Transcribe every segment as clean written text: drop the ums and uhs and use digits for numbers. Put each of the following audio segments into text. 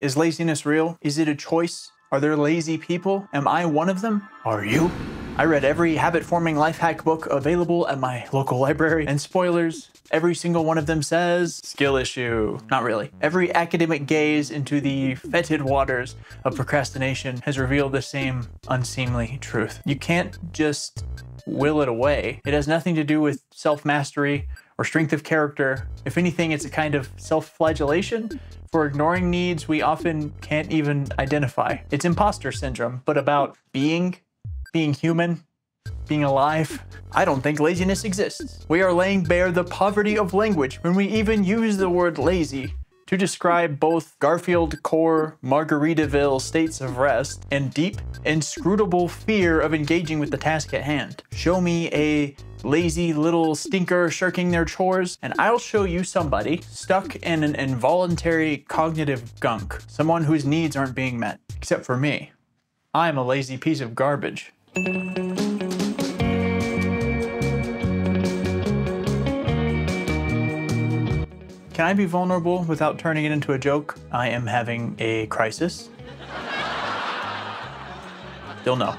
Is laziness real? Is it a choice? Are there lazy people? Am I one of them? Are you? I read every habit-forming life hack book available at my local library, and spoilers, every single one of them says, skill issue. Not really. Every academic gaze into the fetid waters of procrastination has revealed the same unseemly truth. You can't just will it away. It has nothing to do with self-mastery or strength of character. If anything, it's a kind of self-flagellation for ignoring needs we often can't even identify. It's imposter syndrome, but about being human, being alive. I don't think laziness exists. We are laying bare the poverty of language when we even use the word lazy to describe both Garfield core Margaritaville states of rest and deep, inscrutable fear of engaging with the task at hand. Show me a lazy little stinker shirking their chores, and I'll show you somebody stuck in an involuntary cognitive gunk. Someone whose needs aren't being met. Except for me. I'm a lazy piece of garbage. Can I be vulnerable without turning it into a joke? I am having a crisis. Still no.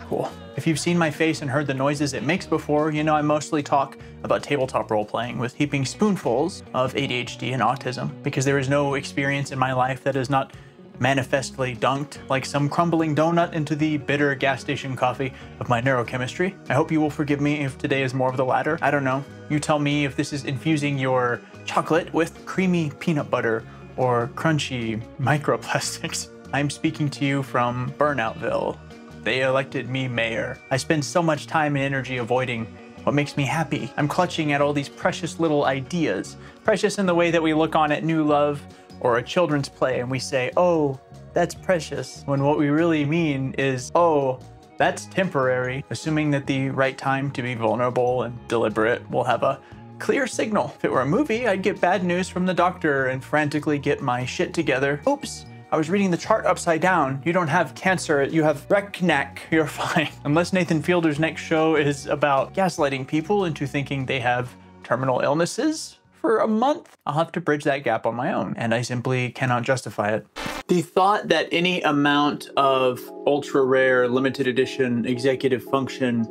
Cool. If you've seen my face and heard the noises it makes before, you know I mostly talk about tabletop role-playing with heaping spoonfuls of ADHD and autism, because there is no experience in my life that is not manifestly dunked like some crumbling donut into the bitter gas station coffee of my neurochemistry. I hope you will forgive me if today is more of the latter. I don't know. You tell me if this is infusing your chocolate with creamy peanut butter or crunchy microplastics. I'm speaking to you from Burnoutville. They elected me mayor. I spend so much time and energy avoiding what makes me happy. I'm clutching at all these precious little ideas. Precious in the way that we look on at New Love or a children's play and we say, oh, that's precious, when what we really mean is, oh, that's temporary, assuming that the right time to be vulnerable and deliberate will have a clear signal. If it were a movie, I'd get bad news from the doctor and frantically get my shit together. Oops, I was reading the chart upside down. You don't have cancer, you have neck. You're fine. Unless Nathan Fielder's next show is about gaslighting people into thinking they have terminal illnesses for a month, I'll have to bridge that gap on my own, and I simply cannot justify it. The thought that any amount of ultra rare limited edition executive function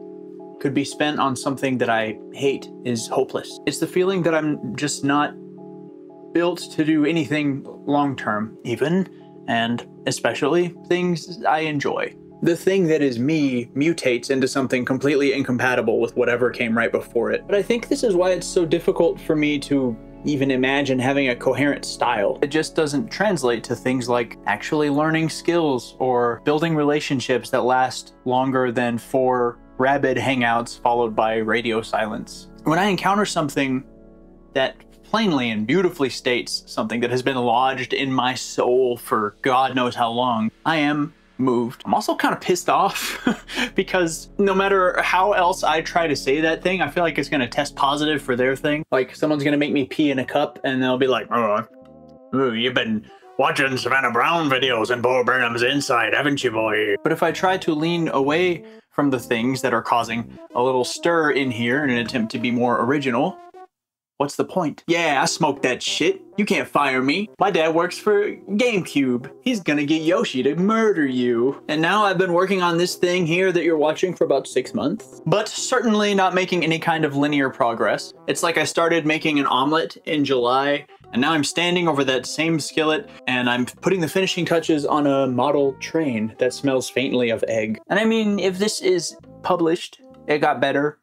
could be spent on something that I hate is hopeless. It's the feeling that I'm just not built to do anything long-term, even and especially things I enjoy. The thing that is me mutates into something completely incompatible with whatever came right before it. But I think this is why it's so difficult for me to even imagine having a coherent style. It just doesn't translate to things like actually learning skills or building relationships that last longer than 4 rabid hangouts followed by radio silence. When I encounter something that plainly and beautifully states something that has been lodged in my soul for God knows how long, I am moved. I'm also kind of pissed off because no matter how else I try to say that thing, I feel like it's going to test positive for their thing. Like someone's going to make me pee in a cup and they'll be like, oh, you've been watching Savannah Brown videos and Bo Burnham's inside, haven't you, boy? But if I try to lean away from the things that are causing a little stir in here in an attempt to be more original, what's the point? Yeah, I smoked that shit. You can't fire me. My dad works for GameCube. He's gonna get Yoshi to murder you. And now I've been working on this thing here that you're watching for about 6 months, but certainly not making any kind of linear progress. It's like I started making an omelet in July, and now I'm standing over that same skillet and I'm putting the finishing touches on a model train that smells faintly of egg. And I mean, if this is published, it got better.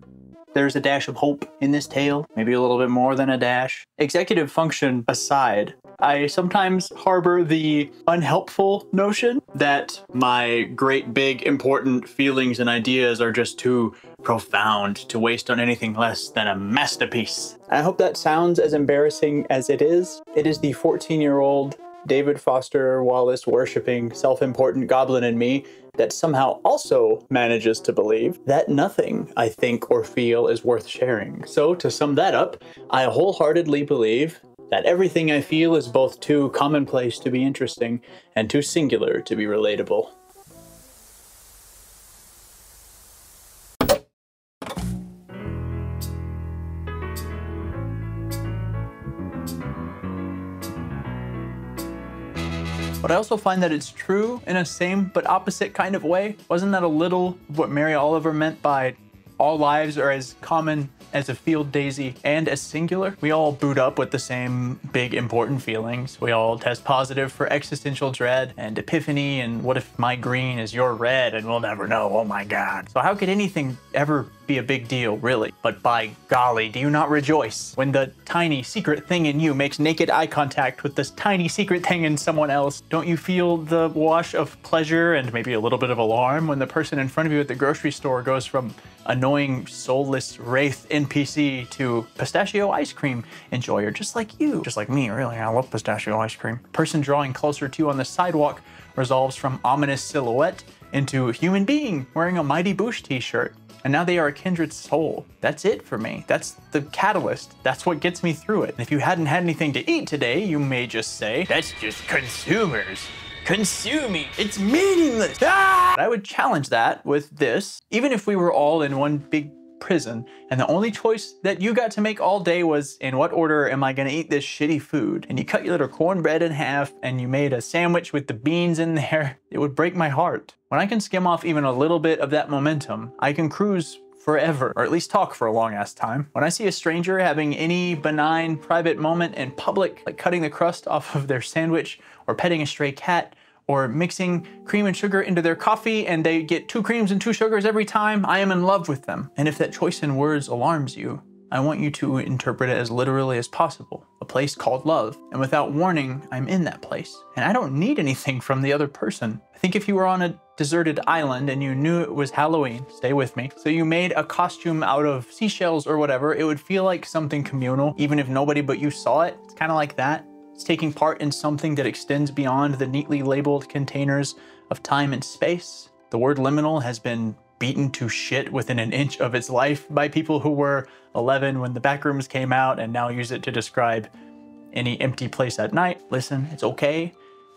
There's a dash of hope in this tale, maybe a little bit more than a dash. Executive function aside, I sometimes harbor the unhelpful notion that my great big important feelings and ideas are just too profound to waste on anything less than a masterpiece. I hope that sounds as embarrassing as it is. It is the 14-year-old David Foster Wallace worshipping self-important goblin in me that somehow also manages to believe that nothing I think or feel is worth sharing. So to sum that up, I wholeheartedly believe that everything I feel is both too commonplace to be interesting and too singular to be relatable. But I also find that it's true in a same but opposite kind of way. Wasn't that a little what Mary Oliver meant by all lives are as common as a field daisy and as singular? We all boot up with the same big important feelings. We all test positive for existential dread and epiphany and what if my green is your red and we'll never know, oh my God. So how could anything ever be a big deal, really? But by golly, do you not rejoice when the tiny secret thing in you makes naked eye contact with this tiny secret thing in someone else? Don't you feel the wash of pleasure and maybe a little bit of alarm when the person in front of you at the grocery store goes from annoying, soulless wraith NPC to pistachio ice cream enjoyer, just like you. Just like me, really. I love pistachio ice cream. Person drawing closer to you on the sidewalk resolves from ominous silhouette into human being wearing a Mighty Boosh t-shirt. And now they are a kindred soul. That's it for me. That's the catalyst. That's what gets me through it. And if you hadn't had anything to eat today, you may just say, that's just consumers. Consuming, it's meaningless. Ah! I would challenge that with this. Even if we were all in one big prison and the only choice that you got to make all day was in what order am I gonna eat this shitty food, and you cut your little cornbread in half and you made a sandwich with the beans in there, it would break my heart. When I can skim off even a little bit of that momentum, I can cruise forever, or at least talk for a long ass time. When I see a stranger having any benign private moment in public, like cutting the crust off of their sandwich or petting a stray cat, or mixing cream and sugar into their coffee and they get 2 creams and 2 sugars every time, I am in love with them. And if that choice in words alarms you, I want you to interpret it as literally as possible. A place called love. And without warning, I'm in that place. And I don't need anything from the other person. I think if you were on a deserted island and you knew it was Halloween, stay with me, so you made a costume out of seashells or whatever, it would feel like something communal, even if nobody but you saw it. It's kind of like that. It's taking part in something that extends beyond the neatly labeled containers of time and space. The word liminal has been beaten to shit within an inch of its life by people who were 11 when the Backrooms came out and now use it to describe any empty place at night. Listen, it's okay.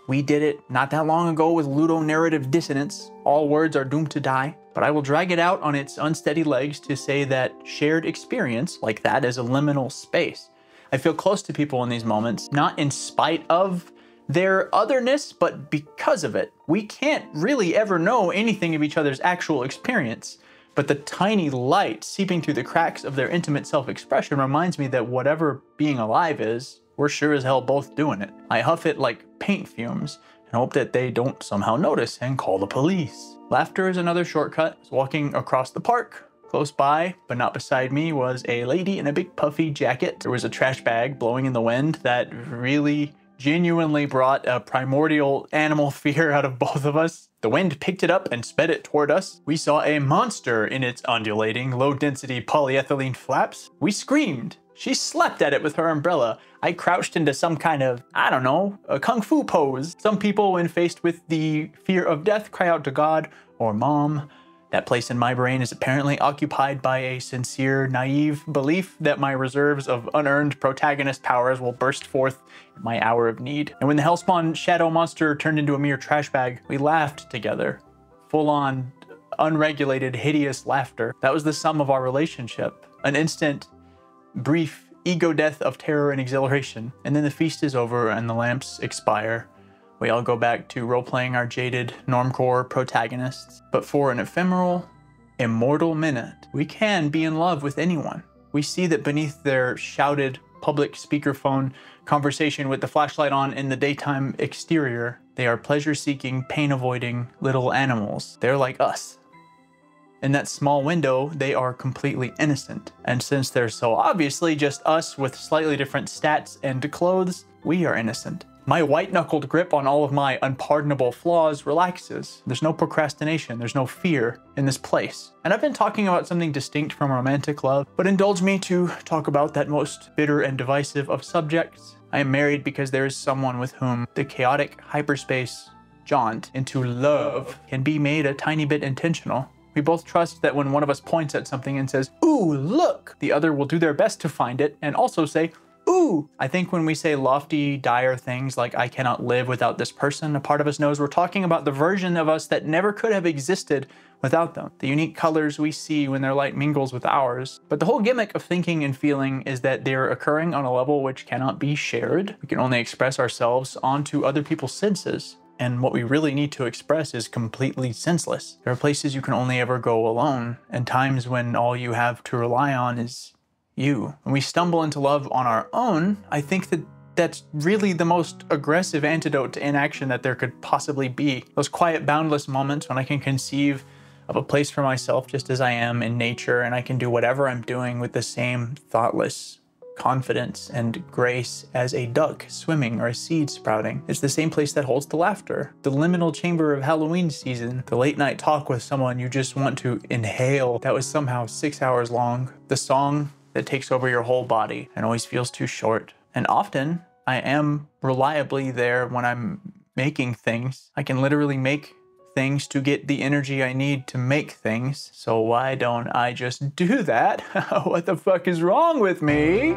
We did it not that long ago with ludonarrative dissonance. All words are doomed to die. But I will drag it out on its unsteady legs to say that shared experience like that is a liminal space. I feel close to people in these moments, not in spite of their otherness, but because of it. We can't really ever know anything of each other's actual experience, but the tiny light seeping through the cracks of their intimate self-expression reminds me that whatever being alive is, we're sure as hell both doing it. I huff it like paint fumes and hope that they don't somehow notice and call the police. Laughter is another shortcut. I was walking across the park. Close by, but not beside me, was a lady in a big puffy jacket. There was a trash bag blowing in the wind that really genuinely brought a primordial animal fear out of both of us. The wind picked it up and sped it toward us. We saw a monster in its undulating, low-density polyethylene flaps. We screamed. She slapped at it with her umbrella. I crouched into some kind of, I don't know, a kung fu pose. Some people, when faced with the fear of death, cry out to God or Mom. That place in my brain is apparently occupied by a sincere, naive belief that my reserves of unearned protagonist powers will burst forth in my hour of need. And when the Hellspawn shadow monster turned into a mere trash bag, we laughed together. Full-on, unregulated, hideous laughter. That was the sum of our relationship. An instant, brief ego death of terror and exhilaration. And then the feast is over and the lamps expire. We all go back to role-playing our jaded normcore protagonists. But for an ephemeral, immortal minute, we can be in love with anyone. We see that beneath their shouted public speakerphone conversation with the flashlight on in the daytime exterior, they are pleasure-seeking, pain-avoiding little animals. They're like us. In that small window, they are completely innocent. And since they're so obviously just us with slightly different stats and clothes, we are innocent. My white-knuckled grip on all of my unpardonable flaws relaxes. There's no procrastination, there's no fear in this place. And I've been talking about something distinct from romantic love, but indulge me to talk about that most bitter and divisive of subjects. I am married because there is someone with whom the chaotic hyperspace jaunt into love can be made a tiny bit intentional. We both trust that when one of us points at something and says, "Ooh, look," the other will do their best to find it and also say, "Ooh, Woo! I think when we say lofty, dire things like I cannot live without this person, a part of us knows we're talking about the version of us that never could have existed without them. The unique colors we see when their light mingles with ours. But the whole gimmick of thinking and feeling is that they're occurring on a level which cannot be shared. We can only express ourselves onto other people's senses. And what we really need to express is completely senseless. There are places you can only ever go alone, and times when all you have to rely on is you. When we stumble into love on our own, I think that that's really the most aggressive antidote to inaction that there could possibly be. Those quiet, boundless moments when I can conceive of a place for myself just as I am in nature, and I can do whatever I'm doing with the same thoughtless confidence and grace as a duck swimming or a seed sprouting. It's the same place that holds the laughter, the liminal chamber of Halloween season, the late night talk with someone you just want to inhale that was somehow 6 hours long, the song that takes over your whole body and always feels too short. And often I am reliably there when I'm making things. I can literally make things to get the energy I need to make things. So why don't I just do that? What the fuck is wrong with me?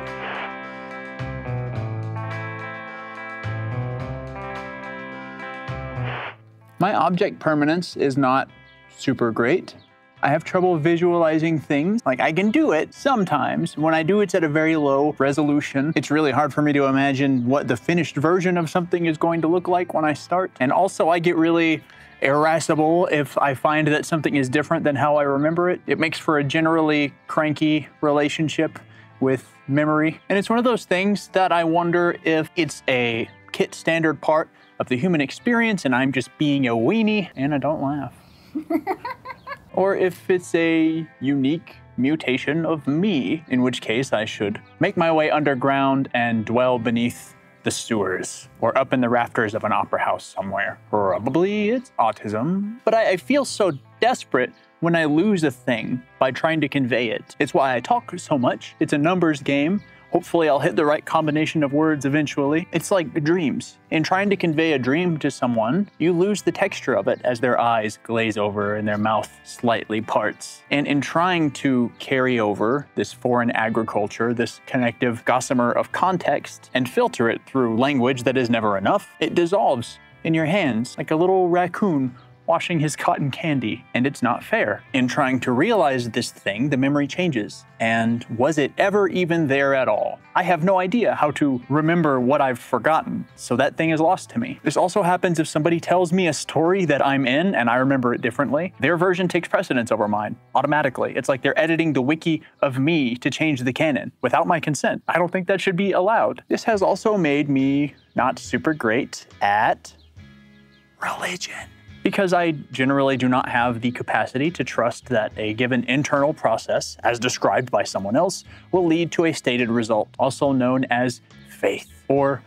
My object permanence is not super great. I have trouble visualizing things. Like, I can do it sometimes. When I do, it's at a very low resolution. It's really hard for me to imagine what the finished version of something is going to look like when I start. And also, I get really irascible if I find that something is different than how I remember it. It makes for a generally cranky relationship with memory. And it's one of those things that I wonder if it's a kit standard part of the human experience and I'm just being a weenie and I don't laugh. Or if it's a unique mutation of me, in which case I should make my way underground and dwell beneath the sewers or up in the rafters of an opera house somewhere. Probably it's autism, but I feel so desperate when I lose a thing by trying to convey it. It's why I talk so much. It's a numbers game. Hopefully I'll hit the right combination of words eventually. It's like dreams. In trying to convey a dream to someone, you lose the texture of it as their eyes glaze over and their mouth slightly parts. And in trying to carry over this foreign agriculture, this connective gossamer of context, and filter it through language that is never enough, it dissolves in your hands like a little raccoon washing his cotton candy, and it's not fair. In trying to realize this thing, the memory changes. And was it ever even there at all? I have no idea how to remember what I've forgotten, so that thing is lost to me. This also happens if somebody tells me a story that I'm in and I remember it differently. Their version takes precedence over mine, automatically. It's like they're editing the wiki of me to change the canon without my consent. I don't think that should be allowed. This has also made me not super great at religion, because I generally do not have the capacity to trust that a given internal process, as described by someone else, will lead to a stated result, also known as faith, or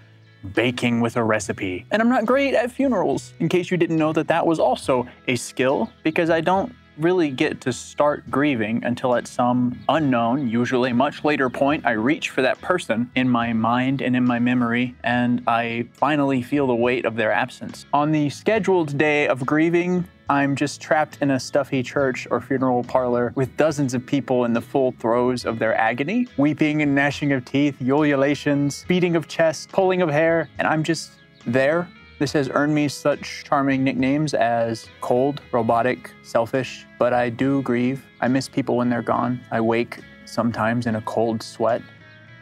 baking with a recipe. And I'm not great at funerals, in case you didn't know that that was also a skill, because I don't really get to start grieving until at some unknown, usually much later point, I reach for that person in my mind and in my memory, and I finally feel the weight of their absence. On the scheduled day of grieving, I'm just trapped in a stuffy church or funeral parlor with dozens of people in the full throes of their agony, weeping and gnashing of teeth, ululations, beating of chest, pulling of hair, and I'm just there. This has earned me such charming nicknames as cold, robotic, selfish, but I do grieve. I miss people when they're gone. I wake sometimes in a cold sweat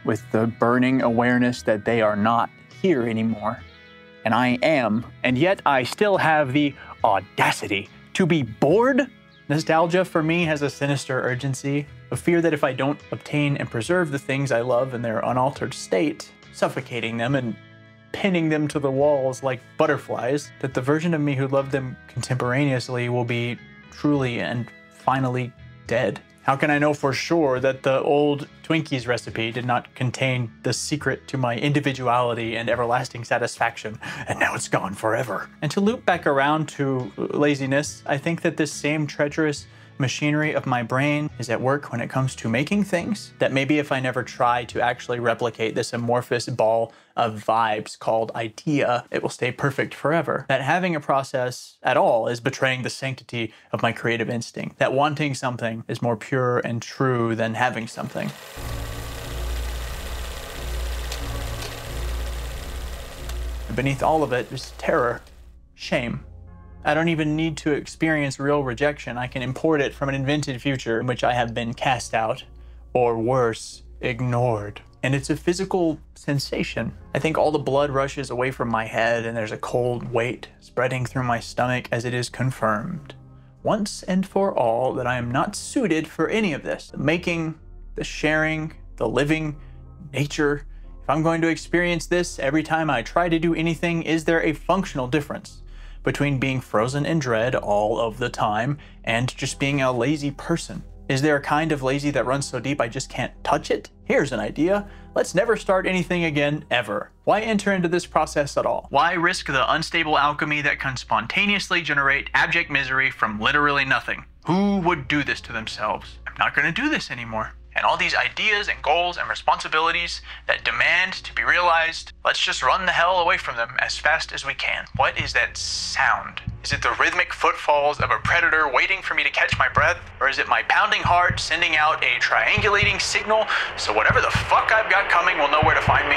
with the burning awareness that they are not here anymore. And I am, and yet I still have the audacity to be bored. Nostalgia for me has a sinister urgency, a fear that if I don't obtain and preserve the things I love in their unaltered state, suffocating them and pinning them to the walls like butterflies, that the version of me who loved them contemporaneously will be truly and finally dead. How can I know for sure that the old Twinkies recipe did not contain the secret to my individuality and everlasting satisfaction, and now it's gone forever? And to loop back around to laziness, I think that this same treacherous machinery of my brain is at work when it comes to making things, that maybe if I never try to actually replicate this amorphous ball of vibes called idea, it will stay perfect forever. That having a process at all is betraying the sanctity of my creative instinct. That wanting something is more pure and true than having something. Beneath all of it is terror, shame. I don't even need to experience real rejection. I can import it from an invented future in which I have been cast out, or worse, ignored. And it's a physical sensation. I think all the blood rushes away from my head and there's a cold weight spreading through my stomach as it is confirmed, once and for all, that I am not suited for any of this. The making, the sharing, the living, nature. If I'm going to experience this every time I try to do anything, is there a functional difference between being frozen in dread all of the time and just being a lazy person? Is there a kind of lazy that runs so deep I just can't touch it? Here's an idea. Let's never start anything again, ever. Why enter into this process at all? Why risk the unstable alchemy that can spontaneously generate abject misery from literally nothing? Who would do this to themselves? I'm not gonna do this anymore. And all these ideas and goals and responsibilities that demand to be realized, let's just run the hell away from them as fast as we can. What is that sound? Is it the rhythmic footfalls of a predator waiting for me to catch my breath? Or is it my pounding heart sending out a triangulating signal so whatever the fuck I've got coming will know where to find me?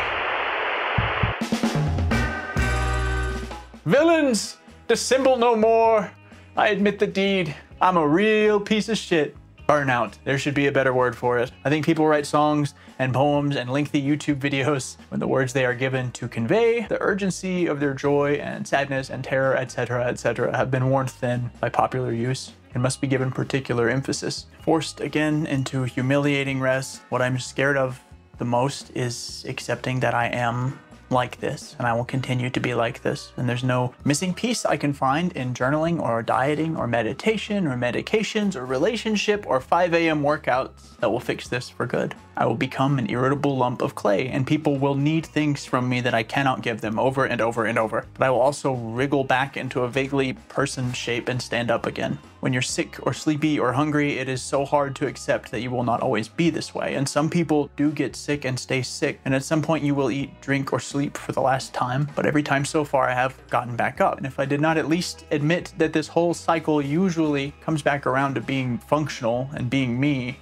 Villains, dissemble no more. I admit the deed. I'm a real piece of shit. Burnout. There should be a better word for it. I think people write songs and poems and lengthy YouTube videos when the words they are given to convey the urgency of their joy and sadness and terror, etc., have been worn thin by popular use and must be given particular emphasis. Forced again into humiliating rest, what I'm scared of the most is accepting that I am like this, and I will continue to be like this. And there's no missing piece I can find in journaling or dieting or meditation or medications or relationship or 5 a.m. workouts that will fix this for good. I will become an irritable lump of clay, and people will need things from me that I cannot give them over and over and over. But I will also wriggle back into a vaguely person shape and stand up again. When you're sick or sleepy or hungry, it is so hard to accept that you will not always be this way. And some people do get sick and stay sick. And at some point you will eat, drink, or sleep for the last time. But every time so far I have gotten back up. And if I did not at least admit that this whole cycle usually comes back around to being functional and being me,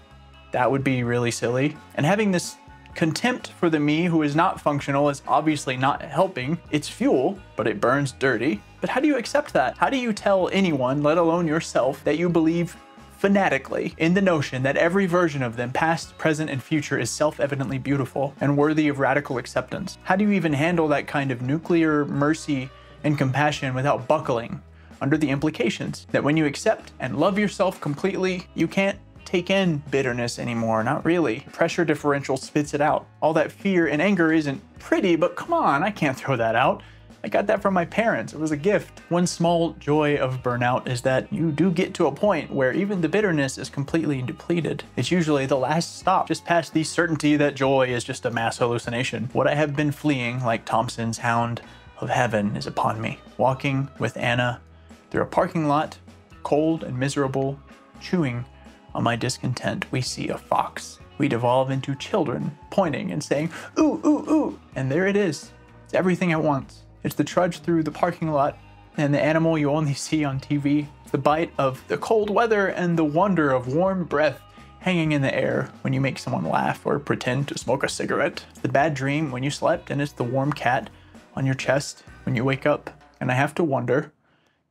that would be really silly. And having this contempt for the me who is not functional is obviously not helping. It's fuel, but it burns dirty. But how do you accept that? How do you tell anyone, let alone yourself, that you believe fanatically in the notion that every version of them, past, present, and future, is self-evidently beautiful and worthy of radical acceptance? How do you even handle that kind of nuclear mercy and compassion without buckling under the implications that when you accept and love yourself completely, you can't take in bitterness anymore? Not really. Pressure differential spits it out. All that fear and anger isn't pretty, but come on, I can't throw that out. I got that from my parents. It was a gift. One small joy of burnout is that you do get to a point where even the bitterness is completely depleted. It's usually the last stop, just past the certainty that joy is just a mass hallucination. What I have been fleeing, like Thompson's hound of heaven, is upon me. Walking with Anna through a parking lot, cold and miserable, chewing on my discontent, we see a fox. We devolve into children, pointing and saying, ooh, ooh, ooh, and there it is. It's everything at once. It's the trudge through the parking lot and the animal you only see on TV. It's the bite of the cold weather and the wonder of warm breath hanging in the air when you make someone laugh or pretend to smoke a cigarette. It's the bad dream when you slept, and it's the warm cat on your chest when you wake up. And I have to wonder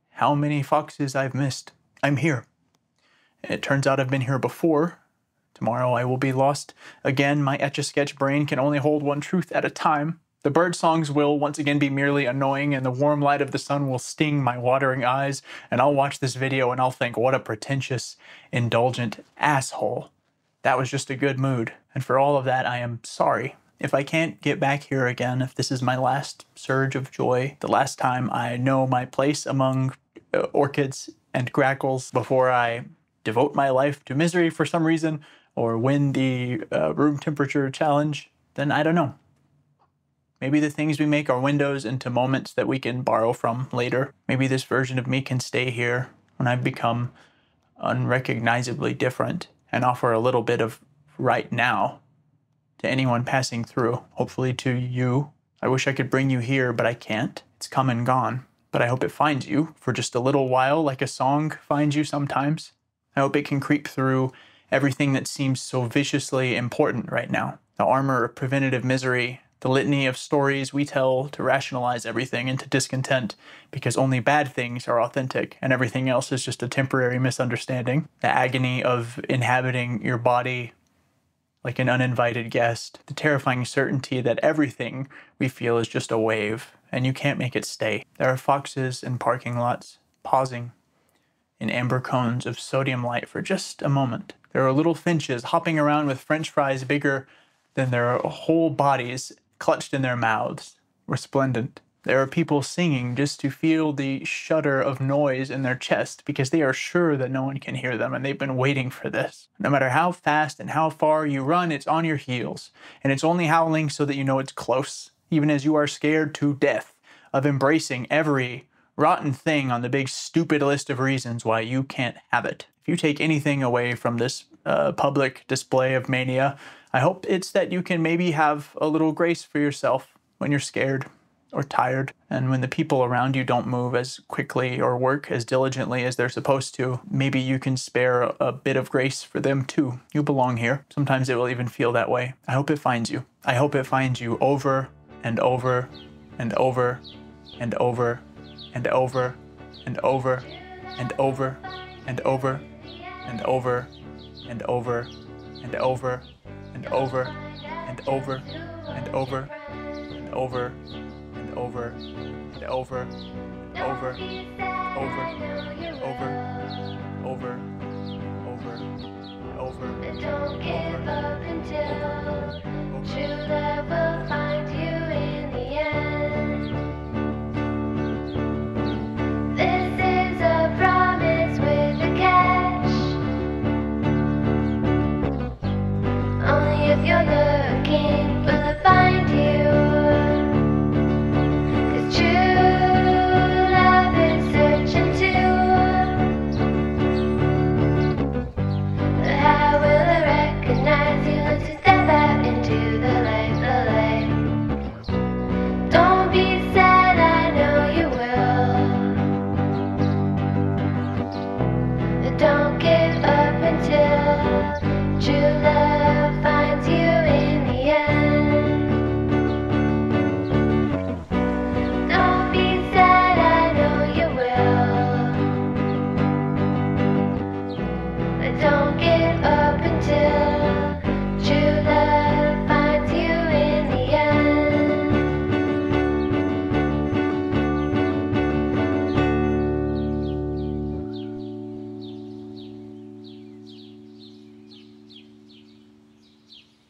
how many foxes I've missed. I'm here. It turns out I've been here before. Tomorrow I will be lost again. My Etch-a-Sketch brain can only hold one truth at a time. The bird songs will once again be merely annoying, and the warm light of the sun will sting my watering eyes, and I'll watch this video and I'll think, what a pretentious, indulgent asshole. That was just a good mood. And for all of that, I am sorry. If I can't get back here again, if this is my last surge of joy, the last time I know my place among orchids and grackles before I devote my life to misery for some reason, or win the room temperature challenge, then I don't know. Maybe the things we make are windows into moments that we can borrow from later. Maybe this version of me can stay here when I've become unrecognizably different and offer a little bit of right now to anyone passing through, hopefully to you. I wish I could bring you here, but I can't. It's come and gone. But I hope it finds you for just a little while, like a song finds you sometimes. I hope it can creep through everything that seems so viciously important right now. The armor of preventative misery The litany of stories we tell to rationalize everything into discontent because only bad things are authentic and everything else is just a temporary misunderstanding. The agony of inhabiting your body like an uninvited guest. The terrifying certainty that everything we feel is just a wave and you can't make it stay. There are foxes in parking lots, pausing in amber cones of sodium light for just a moment. There are little finches hopping around with French fries bigger than their whole bodies clutched in their mouths, resplendent. There are people singing just to feel the shudder of noise in their chest because they are sure that no one can hear them and they've been waiting for this. No matter how fast and how far you run, it's on your heels, and it's only howling so that you know it's close, even as you are scared to death of embracing every rotten thing on the big stupid list of reasons why you can't have it. If you take anything away from this public display of mania, I hope it's that you can maybe have a little grace for yourself when you're scared or tired, and when the people around you don't move as quickly or work as diligently as they're supposed to. Maybe you can spare a bit of grace for them too. You belong here. Sometimes it will even feel that way. I hope it finds you. I hope it finds you over and over and over and over and over and over and over and over and over and over and over and over and over and over and over and over and over and over over over over over. Don't give up until true love will find you in the end. This is a promise with a catch. Only if you're looking will it find you.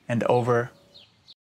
And over